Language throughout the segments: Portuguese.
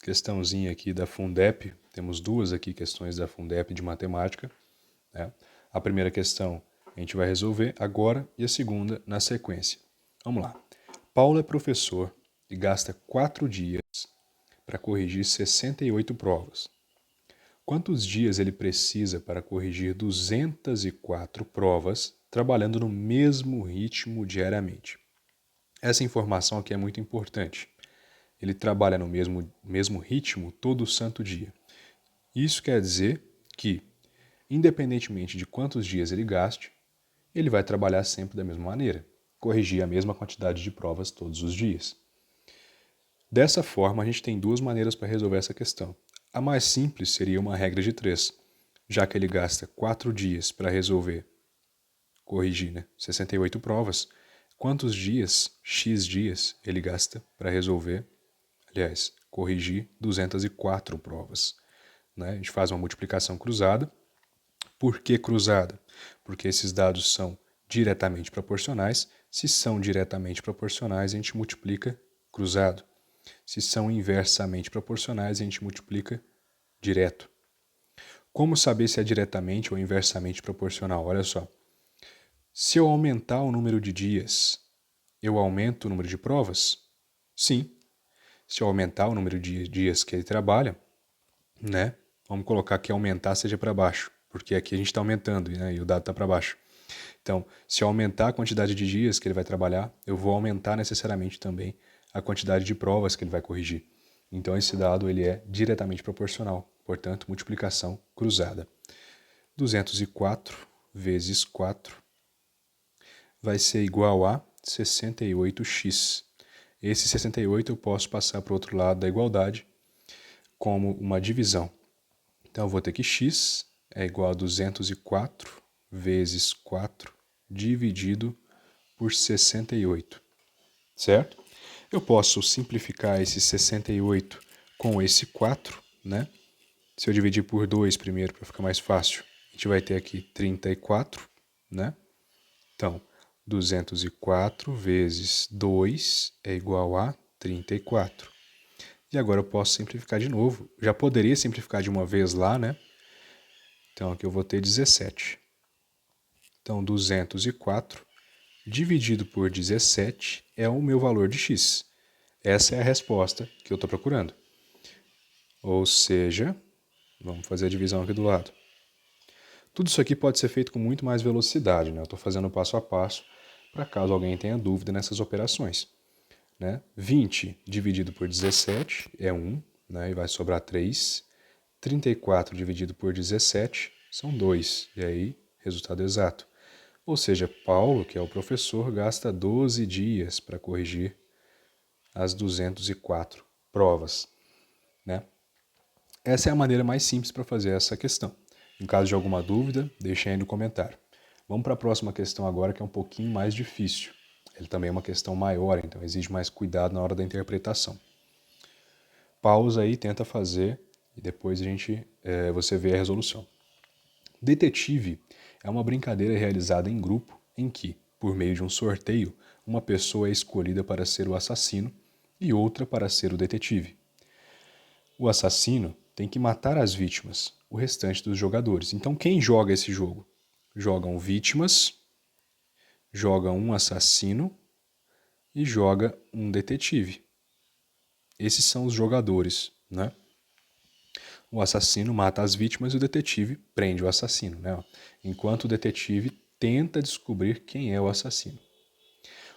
questãozinha aqui da Fundep. Temos duas aqui questões da Fundep de matemática, né? A primeira questão a gente vai resolver agora e a segunda na sequência. Vamos lá. Paulo é professor e gasta 4 dias para corrigir 68 provas. Quantos dias ele precisa para corrigir 204 provas, trabalhando no mesmo ritmo diariamente? Essa informação aqui é muito importante. Ele trabalha no mesmo ritmo todo santo dia. Isso quer dizer que, independentemente de quantos dias ele gaste, ele vai trabalhar sempre da mesma maneira, corrigir a mesma quantidade de provas todos os dias. Dessa forma, a gente tem duas maneiras para resolver essa questão. A mais simples seria uma regra de 3, já que ele gasta 4 dias para corrigir, 68 provas. Quantos dias, X dias, ele gasta para corrigir 204 provas? A gente faz uma multiplicação cruzada. Por que cruzada? Porque esses dados são diretamente proporcionais. Se são diretamente proporcionais, a gente multiplica cruzado. Se são inversamente proporcionais, a gente multiplica direto. Como saber se é diretamente ou inversamente proporcional? Olha só. Se eu aumentar o número de dias, eu aumento o número de provas? Sim. Se eu aumentar o número de dias que ele trabalha, vamos colocar que aumentar seja para baixo, porque aqui a gente está aumentando, e o dado está para baixo. Então, se eu aumentar a quantidade de dias que ele vai trabalhar, eu vou aumentar necessariamente também a quantidade de provas que ele vai corrigir. Então, esse dado ele é diretamente proporcional, portanto, multiplicação cruzada. 204 vezes 4 vai ser igual a 68x. Esse 68 eu posso passar para o outro lado da igualdade como uma divisão. Então, eu vou ter que x é igual a 204 vezes 4 dividido por 68, certo? Eu posso simplificar esse 68 com esse 4, Se eu dividir por 2 primeiro, para ficar mais fácil, a gente vai ter aqui 34, Então, 204 vezes 2 é igual a 34. E agora eu posso simplificar de novo. Já poderia simplificar de uma vez lá, Então, aqui eu vou ter 17. Então, 204 dividido por 17 é o meu valor de x. Essa é a resposta que eu estou procurando. Ou seja, vamos fazer a divisão aqui do lado. Tudo isso aqui pode ser feito com muito mais velocidade, Eu estou fazendo passo a passo para caso alguém tenha dúvida nessas operações. 20 dividido por 17 é 1, e vai sobrar 3. 34 dividido por 17 são 2, e aí, resultado exato. Ou seja, Paulo, que é o professor, gasta 12 dias para corrigir as 204 provas. Essa é a maneira mais simples para fazer essa questão. Em caso de alguma dúvida, deixe aí no comentário. Vamos para a próxima questão agora, que é um pouquinho mais difícil. Ele também é uma questão maior, então exige mais cuidado na hora da interpretação. Pausa aí, tenta fazer e depois você vê a resolução. Detetive é uma brincadeira realizada em grupo em que, por meio de um sorteio, uma pessoa é escolhida para ser o assassino e outra para ser o detetive. O assassino tem que matar as vítimas, o restante dos jogadores. Então, quem joga esse jogo? Jogam vítimas, joga um assassino e joga um detetive. Esses são os jogadores, O assassino mata as vítimas e o detetive prende o assassino, Enquanto o detetive tenta descobrir quem é o assassino.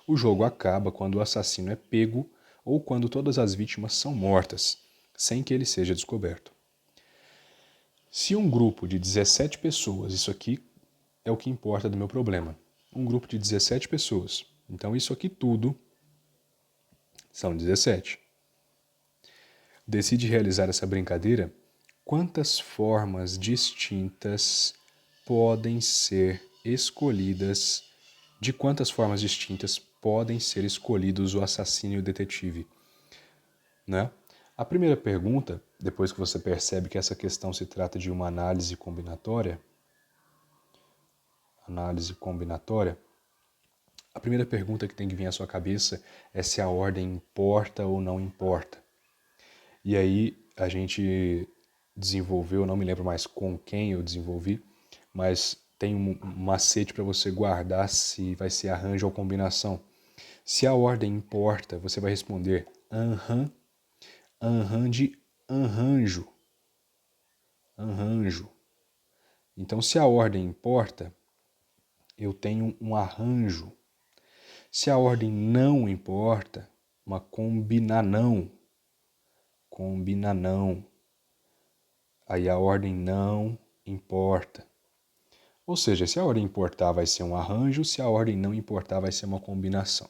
O jogo acaba quando o assassino é pego ou quando todas as vítimas são mortas, sem que ele seja descoberto. Se um grupo de 17 pessoas, isso aqui é o que importa do meu problema, um grupo de 17 pessoas, então isso aqui tudo são 17. Decide realizar essa brincadeira, quantas formas distintas podem ser escolhidas, de quantas formas distintas podem ser escolhidos o assassino e o detetive, A primeira pergunta, depois que você percebe que essa questão se trata de uma análise combinatória, a primeira pergunta que tem que vir à sua cabeça é se a ordem importa ou não importa. E aí a gente desenvolveu, não me lembro mais com quem eu desenvolvi, mas tem um macete para você guardar se vai ser arranjo ou combinação. Se a ordem importa, você vai responder aham, aham de arranjo, arranjo. Então, se a ordem importa, eu tenho um arranjo. Se a ordem não importa, uma combinanão, combinanão. Aí a ordem não importa. Ou seja, se a ordem importar vai ser um arranjo, se a ordem não importar vai ser uma combinação.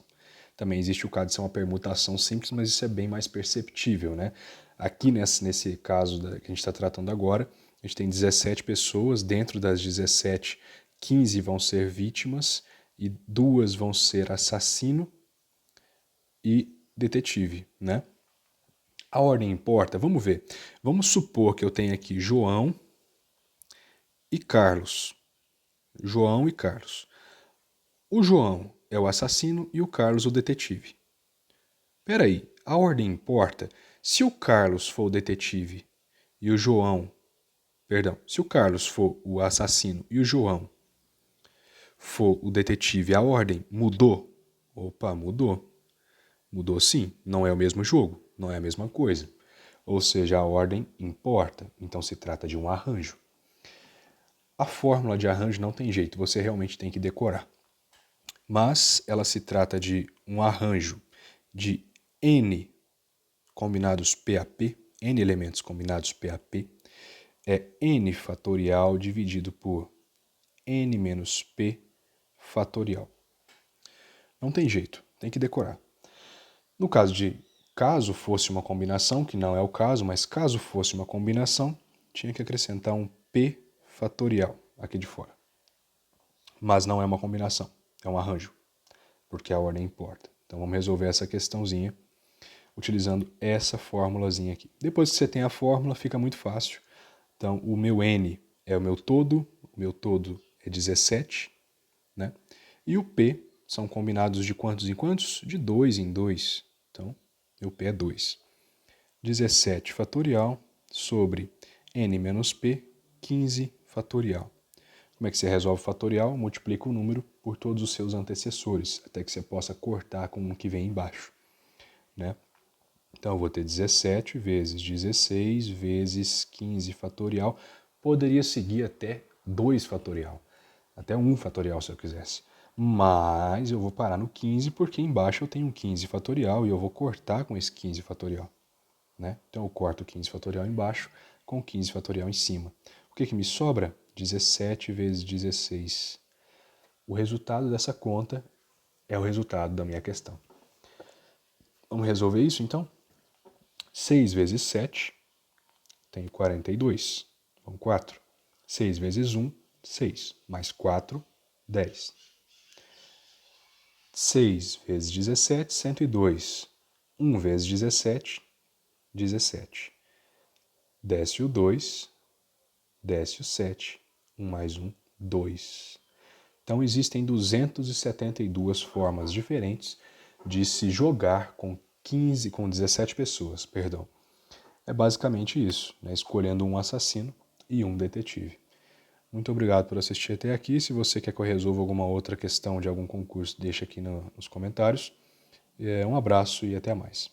Também existe o caso de ser uma permutação simples, mas isso é bem mais perceptível, né? Aqui nesse caso que a gente está tratando agora, a gente tem 17 pessoas, dentro das 17, 15 vão ser vítimas e 2 vão ser assassino e detetive, né? A ordem importa? Vamos ver. Vamos supor que eu tenho aqui João e Carlos. João e Carlos. O João é o assassino e o Carlos o detetive. Peraí, a ordem importa? Se o Carlos for o detetive e o João... Perdão, se o Carlos for o assassino e o João for o detetive, a ordem mudou? Opa, mudou. Mudou sim, não é o mesmo jogo, não é a mesma coisa. Ou seja, a ordem importa, então se trata de um arranjo. A fórmula de arranjo não tem jeito, você realmente tem que decorar. Mas ela se trata de um arranjo de N combinados PAP, N elementos combinados PAP, é N fatorial dividido por N menos P fatorial. Não tem jeito, tem que decorar. No caso fosse uma combinação, que não é o caso, mas caso fosse uma combinação, tinha que acrescentar um P fatorial aqui de fora. Mas não é uma combinação, é um arranjo, porque a ordem importa. Então vamos resolver essa questãozinha utilizando essa fórmulazinha aqui. Depois que você tem a fórmula, fica muito fácil. Então o meu N é o meu todo é 17, né? E o P são combinados de quantos em quantos? De 2 em 2. Então, meu P é 2. 17 fatorial sobre N menos P, 15 fatorial. Como é que você resolve o fatorial? Multiplica o número por todos os seus antecessores, até que você possa cortar com o que vem embaixo, né? Então, eu vou ter 17 vezes 16 vezes 15 fatorial. Poderia seguir até 2 fatorial, até 1 fatorial se eu quisesse. Mas eu vou parar no 15 porque embaixo eu tenho um 15 fatorial e eu vou cortar com esse 15 fatorial, né? Então eu corto 15 fatorial embaixo com 15 fatorial em cima. O que me sobra? 17 vezes 16. O resultado dessa conta é o resultado da minha questão. Vamos resolver isso então? 6 vezes 7, tenho 42. Então 4. 6 vezes 1, 6. Mais 4, 10. 6 vezes 17, 102. 1 vezes 17, 17. Desce o 2, desce o 7. 1 mais 1, 2. Então existem 272 formas diferentes de se jogar com 17 pessoas, perdão. É basicamente isso, né? Escolhendo um assassino e um detetive. Muito obrigado por assistir até aqui. Se você quer que eu resolva alguma outra questão de algum concurso, deixa aqui nos comentários. Um abraço e até mais.